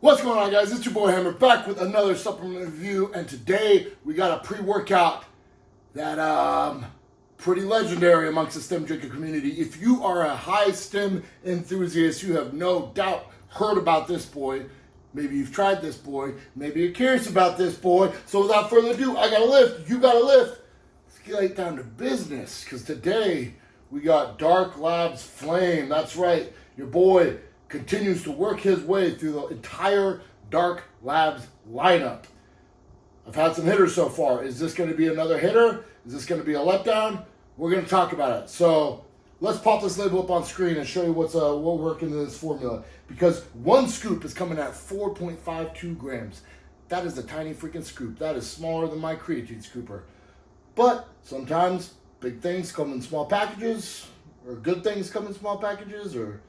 What's going on, guys? It's your boy Hammer back with another supplement review, and today we got a pre-workout that pretty legendary amongst the stim drinker community. If you are a high stim enthusiast, you have no doubt heard about this boy. Maybe you've tried this boy. Maybe you're curious about this boy. So without further ado, I gotta lift. You gotta lift. Let's get right down to business, because today we got Dark Labs Flame. That's right, your boy continues to work his way through the entire Dark Labs lineup. I've had some hitters so far. Is this going to be another hitter? Is this going to be a letdown? We're going to talk about it. So let's pop this label up on screen and show you what we're working in this formula. Because one scoop is coming at 4.52 grams. That is a tiny freaking scoop. That is smaller than my creatine scooper. But sometimes big things come in small packages, or good things come in small packages, or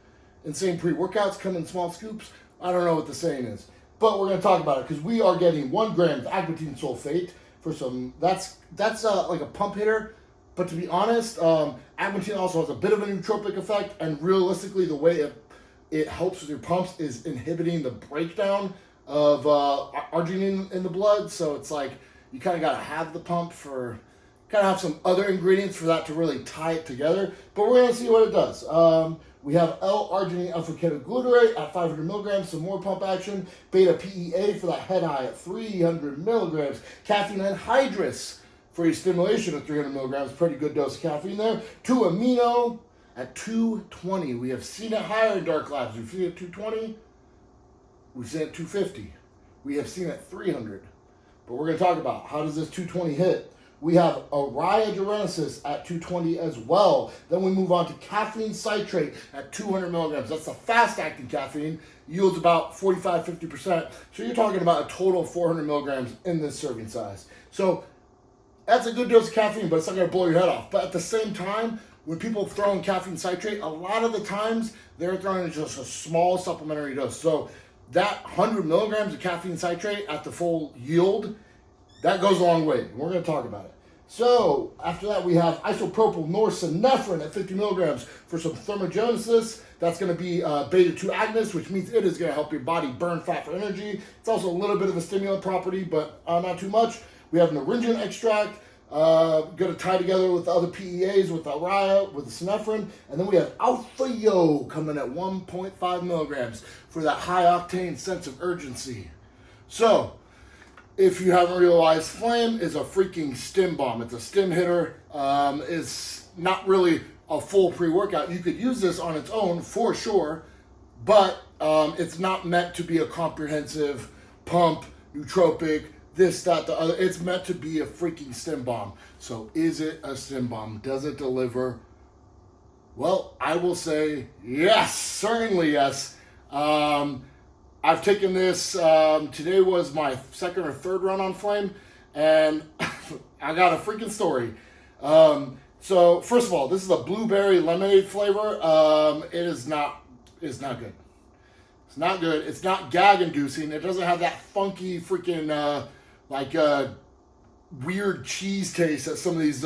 insane pre-workouts come in small scoops. I don't know what the saying is, but we're going to talk about it because we are getting 1 gram of agmatine sulfate for some. That's like a pump hitter, but to be honest, agmatine also has a bit of a nootropic effect, and realistically, the way it helps with your pumps is inhibiting the breakdown of arginine in the blood. So it's like you kind of got to have the pump for. Kind of have some other ingredients for that to really tie it together, but we're going to see what it does. We have L-arginine alpha-ketoglutarate at 500 milligrams, some more pump action. Beta-PEA for that head high at 300 milligrams. Caffeine anhydrous for your stimulation at 300 milligrams. Pretty good dose of caffeine there. 2-amino at 220. We have seen it higher in Dark Labs. We've seen it at 220. We've seen it at 250. We have seen it at 300. But we're going to talk about how does this 220 hit. We have dynamite at 220 as well. Then we move on to caffeine citrate at 200 milligrams. That's the fast-acting caffeine. Yields about 45-50%. So you're talking about a total of 400 milligrams in this serving size. So that's a good dose of caffeine, but it's not going to blow your head off. But at the same time, when people throw in caffeine citrate, a lot of the times they're throwing in just a small supplementary dose. So that 100 milligrams of caffeine citrate at the full yield, that goes a long way. We're going to talk about it. So after that, we have isopropyl norepinephrine at 50 milligrams for some thermogenesis. That's going to be beta-2 agonist, which means it is going to help your body burn fat for energy. It's also a little bit of a stimulant property, but not too much. We have naringin extract, going to tie together with the other PEAs, with the Araya, with the synephrine. And then we have alpha-yo coming at 1.5 milligrams for that high-octane sense of urgency. So if you haven't realized, Flame is a freaking stim bomb. It's a stim hitter. It's not really a full pre-workout. You could use this on its own for sure, but it's not meant to be a comprehensive pump, nootropic, this, that, the other. It's meant to be a freaking stim bomb. So is it a stim bomb? Does it deliver? Well, I will say yes, certainly yes. I've taken this, today was my second or third run on Flame, and I got a freaking story. So first of all, this is a blueberry lemonade flavor. It's not good. It's not good. It's not gag inducing. It doesn't have that funky freaking, weird cheese taste that some of these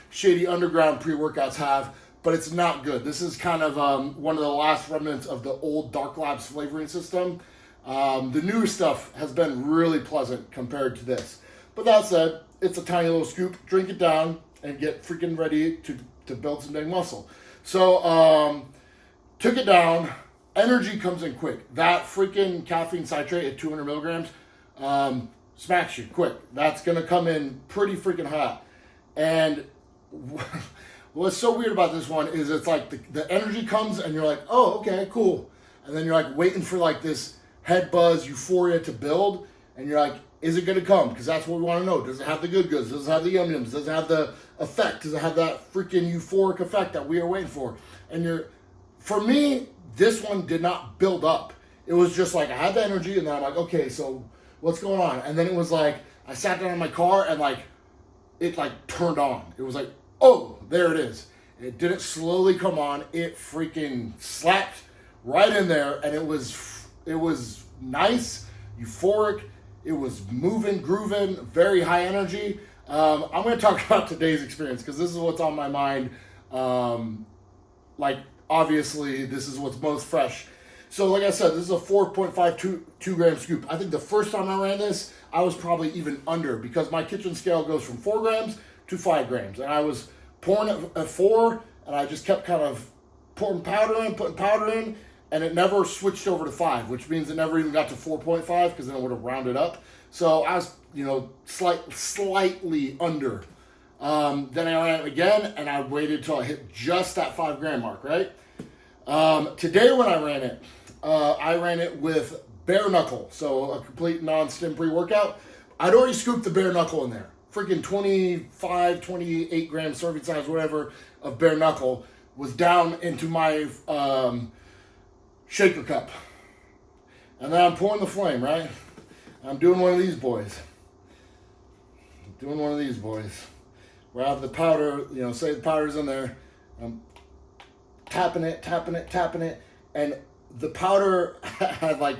shady underground pre-workouts have, but it's not good. This is kind of one of the last remnants of the old Dark Labs flavoring system. The newer stuff has been really pleasant compared to this. But that said, it's a tiny little scoop. Drink it down and get freaking ready to build some big muscle. So, took it down. Energy comes in quick. That freaking caffeine citrate at 200 milligrams smacks you quick. That's going to come in pretty freaking hot. And what's so weird about this one is it's like the energy comes and you're like, oh, okay, cool. And then you're like waiting for like this head buzz, euphoria to build, and you're like, is it going to come? Because that's what we want to know. Does it have the good goods? Does it have the yum-yums? Does it have the effect? Does it have that freaking euphoric effect that we are waiting for? And for me, this one did not build up. It was just like, I had the energy, and then I'm like, okay, so what's going on? And then it was like, I sat down in my car, and like, it like turned on. It was like, oh, there it is. It didn't slowly come on. It freaking slapped right in there, and it was nice, euphoric. It was moving, grooving, very high energy. I'm going to talk about today's experience because this is what's on my mind. Obviously, this is what's most fresh. So like I said, this is a 4.52 gram scoop. I think the first time I ran this, I was probably even under because my kitchen scale goes from 4 grams to 5 grams. And I was pouring it at 4, and I just kept kind of pouring powder in, putting powder in, and it never switched over to 5, which means it never even got to 4.5 because then it would have rounded up. So I was, slightly under. Then I ran it again, and I waited till I hit just that 5 gram mark, right? Today when I ran it with bare knuckle, so a complete non-stim pre-workout. I'd already scooped the bare knuckle in there. Freaking 25, 28 gram serving size, whatever, of bare knuckle was down into my shaker cup. And then I'm pouring the flame, right? I'm doing one of these boys. Where I have the powder, say the powder's in there. I'm tapping it, and the powder had like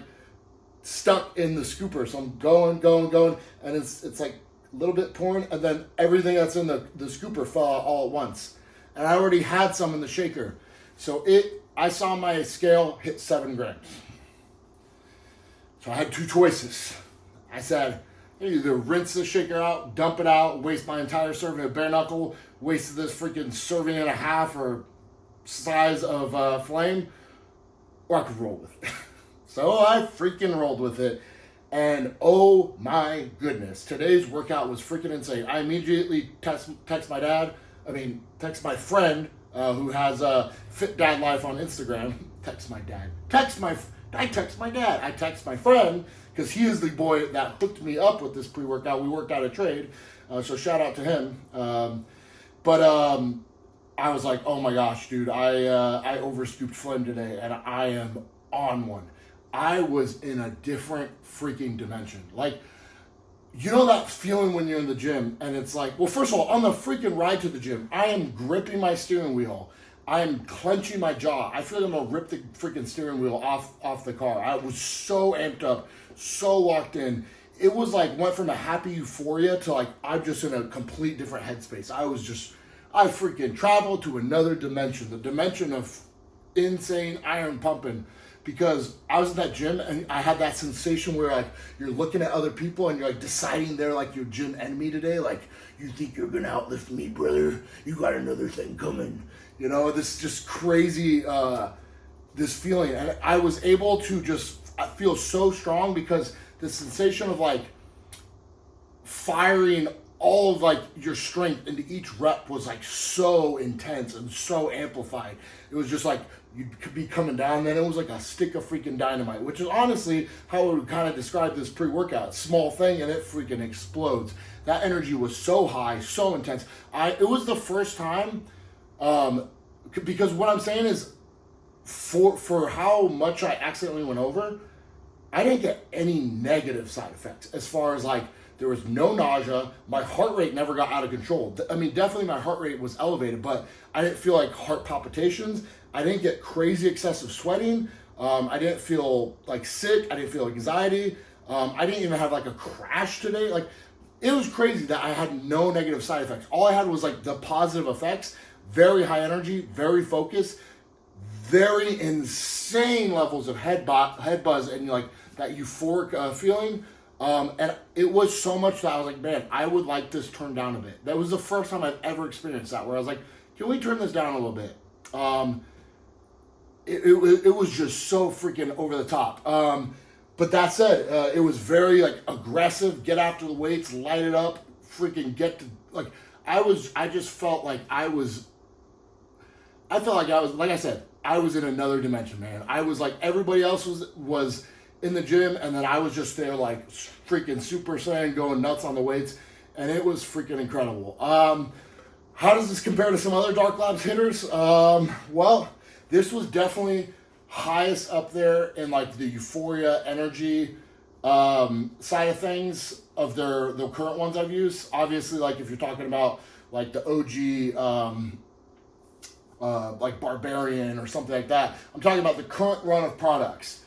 stuck in the scooper. So I'm going, and it's like a little bit pouring, and then everything that's in the scooper fell out all at once. And I already had some in the shaker. So I saw my scale hit 7 grams. So I had 2 choices. I said, either rinse the shaker out, dump it out, waste my entire serving of bare knuckle, wasted this freaking serving and a half or size of flame, or I could roll with it. So I freaking rolled with it. And oh my goodness, today's workout was freaking insane. I immediately text my friend who has Fit Dad Life on Instagram. I text my friend because he is the boy that hooked me up with this pre-workout. We worked out a trade, so shout out to him. But I was like, oh my gosh, dude, I overscooped flame today, and I am on one. I was in a different freaking dimension. Like, that feeling when you're in the gym, and it's like, well, first of all, on the freaking ride to the gym, I am gripping my steering wheel. I am clenching my jaw. I feel like I'm gonna rip the freaking steering wheel off the car. I was so amped up, so locked in. It was like, went from a happy euphoria to like, I'm just in a complete different headspace. I freaking traveled to another dimension, the dimension of insane iron pumping, because I was in that gym and I had that sensation where like you're looking at other people and you're like deciding they're like your gym enemy today. Like, you think you're gonna outlift me, brother? You got another thing coming. This just crazy, this feeling. And I was able to I feel so strong because the sensation of like firing all of like your strength into each rep was like so intense and so amplified. It was just like you could be coming down, then it was like a stick of freaking dynamite, which is honestly how I would kind of describe this pre-workout. Small thing and it freaking explodes. That energy was so high, so intense. It was the first time, because what I'm saying is for how much I accidentally went over, I didn't get any negative side effects as far as like, there was no nausea. My heart rate never got out of control. I mean, definitely my heart rate was elevated, but I didn't feel like heart palpitations. I didn't get crazy excessive sweating. I didn't feel like sick. I didn't feel anxiety. I didn't even have like a crash today. Like, it was crazy that I had no negative side effects. All I had was like the positive effects, very high energy, very focused, very insane levels of head buzz and like that euphoric feeling. And it was so much that I was like, man, I would like this turned down a bit. That was the first time I've ever experienced that, where I was like, can we turn this down a little bit? It was just so freaking over the top. But that said, it was very like aggressive, get after the weights, light it up, freaking get to like, I just felt like I was, like I said, I was in another dimension, man. I was like, everybody else was in the gym, and then I was just there like freaking Super Saiyan going nuts on the weights, and it was freaking incredible. How does this compare to some other Dark Labs hitters? Well, this was definitely highest up there in like the euphoria energy side of things of the current ones I've used. Obviously, like if you're talking about like the OG like Barbarian or something like that, I'm talking about the current run of products.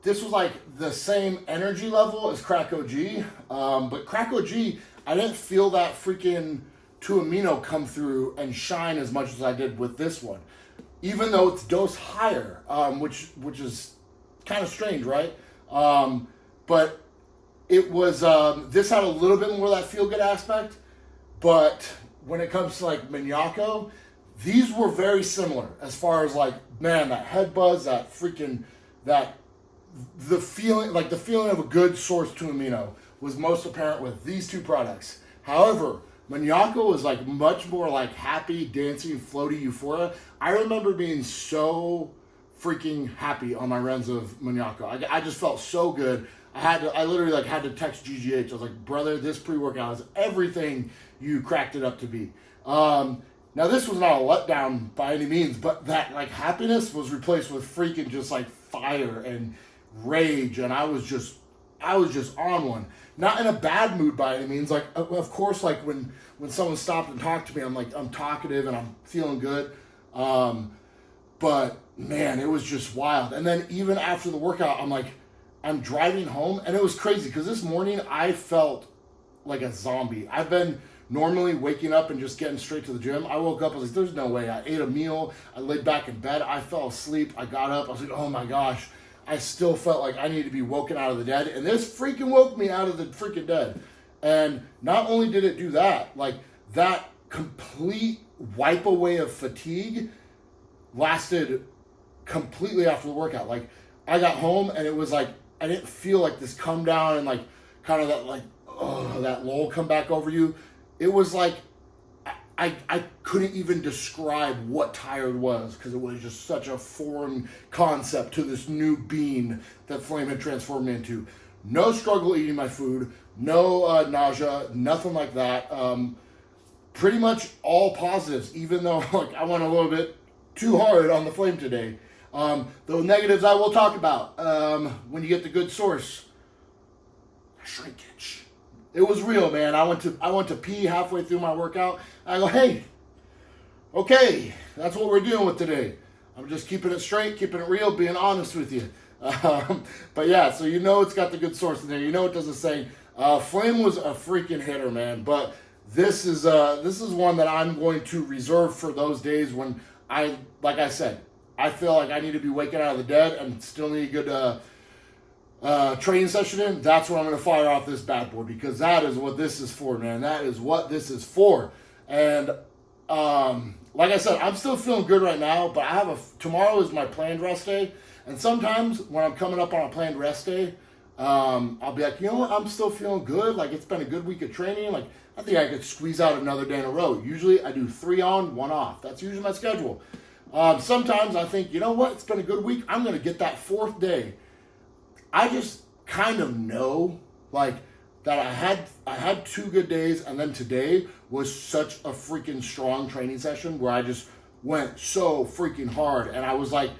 This was like the same energy level as Crack OG, but Crack OG, I didn't feel that freaking 2 amino come through and shine as much as I did with this one. even though it's dosed higher, which is kind of strange, right? But it was, this had a little bit more of that feel-good aspect, but when it comes to like Maniaco, these were very similar as far as like, man, that head buzz, the feeling of a good source to amino was most apparent with these two products. However, Maniaco was like much more like happy, dancing, floaty euphoria. I remember being so freaking happy on my runs of Maniaco. I just felt so good. I literally like had to text GGH. I was like, brother, this pre-workout is everything you cracked it up to be. Now this was not a letdown by any means, but that like happiness was replaced with freaking just like fire and rage, and I was just on one. Not in a bad mood by any means. Like of course, like when someone stopped and talked to me, I'm talkative and I'm feeling good. But man, it was just wild. And then even after the workout, I'm driving home, and it was crazy because this morning I felt like a zombie. I've been normally waking up and just getting straight to the gym. I woke up, I was like, there's no way. I ate a meal, I laid back in bed, I fell asleep, I got up, I was like, oh my gosh. I still felt like I needed to be woken out of the dead, and this freaking woke me out of the freaking dead. And not only did it do that, like that complete wipe away of fatigue lasted completely after the workout. Like I got home and it was like, I didn't feel like this come down and like kind of that like, oh, that lull come back over you. It was like, I couldn't even describe what tired was because it was just such a foreign concept to this new being that Flame had transformed me into. No struggle eating my food, no nausea, nothing like that. Pretty much all positives, even though like I went a little bit too hard on the Flame today. Those negatives I will talk about. When you get the good source, shrinkage. It was real, man. I went to pee halfway through my workout. I go, hey, okay, that's what we're dealing with today. I'm just keeping it straight, keeping it real, being honest with you. But yeah, so you know it's got the good source in there. You know it does the same. Flame was a freaking hitter, man. But this is one that I'm going to reserve for those days when like I said, I feel like I need to be waking out of the dead and still need a good training session in. That's when I'm going to fire off this bad boy, because that is what this is for, man. That is what this is for. And like I said, I'm still feeling good right now, but tomorrow is my planned rest day. And sometimes when I'm coming up on a planned rest day, I'll be like, you know what, I'm still feeling good. Like it's been a good week of training. Like I think I could squeeze out another day in a row. Usually I do 3 on, 1 off. That's usually my schedule. Sometimes I think, you know what, it's been a good week. I'm going to get that 4th day. I just kind of know like that I had 2 good days, and then today was such a freaking strong training session where I just went so freaking hard, and I was like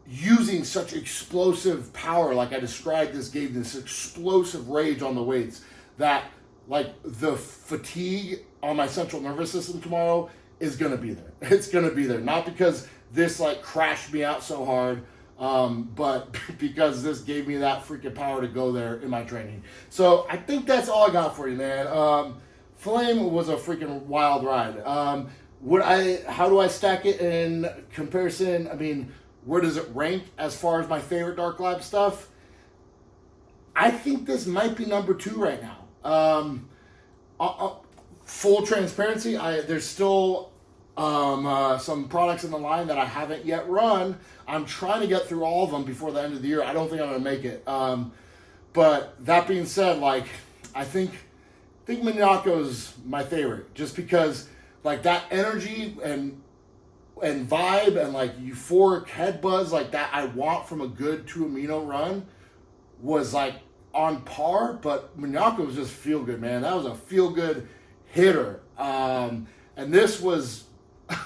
using such explosive power. Like I described, this gave this explosive rage on the weights that like the fatigue on my central nervous system tomorrow is going to be there. It's going to be there. Not because this like crashed me out so hard, but because this gave me that freaking power to go there in my training. So I think that's all I got for you, man. Flame was a freaking wild ride. How do I stack it in comparison? I mean, where does it rank as far as my favorite Dark Lab stuff? I think this might be number 2 right now. Full transparency, there's still some products in the line that I haven't yet run. I'm trying to get through all of them before the end of the year. I don't think I'm going to make it. But that being said, like I think Maniaco's my favorite, just because like that energy and vibe and like euphoric head buzz like that I want from a good 2 amino run was like on par. But Maniaco was just feel good, man. That was a feel good hitter. And this was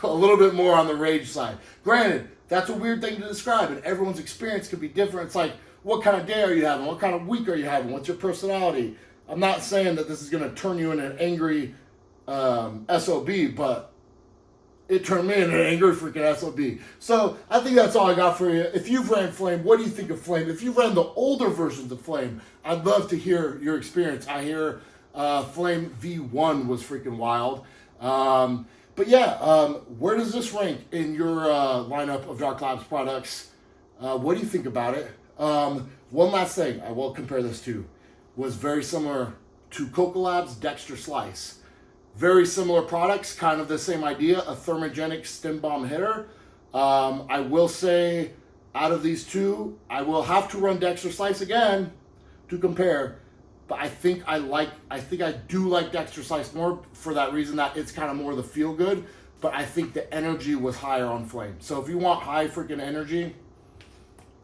a little bit more on the rage side. Granted, that's a weird thing to describe, and everyone's experience could be different. It's like, what kind of day are you having? What kind of week are you having? What's your personality? I'm not saying that this is going to turn you into an angry SOB, but it turned me into an angry freaking SOB. So I think that's all I got for you. If you've ran Flame, what do you think of Flame? If you've ran the older versions of Flame, I'd love to hear your experience. I hear Flame V1 was freaking wild. But yeah, where does this rank in your lineup of Dark Labs products? What do you think about it? One last thing I will compare this to was very similar to Coca Labs Dexter Slice. Very similar products, kind of the same idea, a thermogenic stim bomb hitter. I will say out of these two, I will have to run Dexter Slice again to compare. But I think I do like Dexter Slice more for that reason that it's kind of more the feel good. But I think the energy was higher on Flame. So if you want high freaking energy,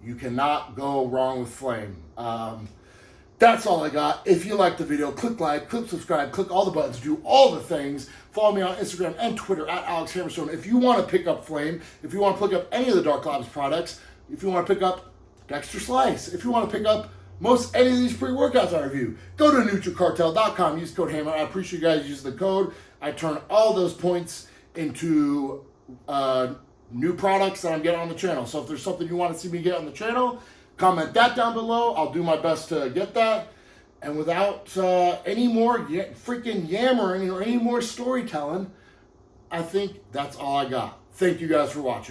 you cannot go wrong with Flame. That's all I got. If you liked the video, click like, click subscribe, click all the buttons, do all the things. Follow me on Instagram and Twitter at Alex Hammerstone. If you want to pick up Flame, if you want to pick up any of the Dark Labs products, if you want to pick up Dexter Slice, if you want to pick up most any of these pre-workouts I review, go to nutricartel.com, use code HAMMER. I appreciate you guys using the code. I turn all those points into new products that I'm getting on the channel. So if there's something you want to see me get on the channel, comment that down below. I'll do my best to get that. And without any more freaking yammering or any more storytelling, I think that's all I got. Thank you guys for watching.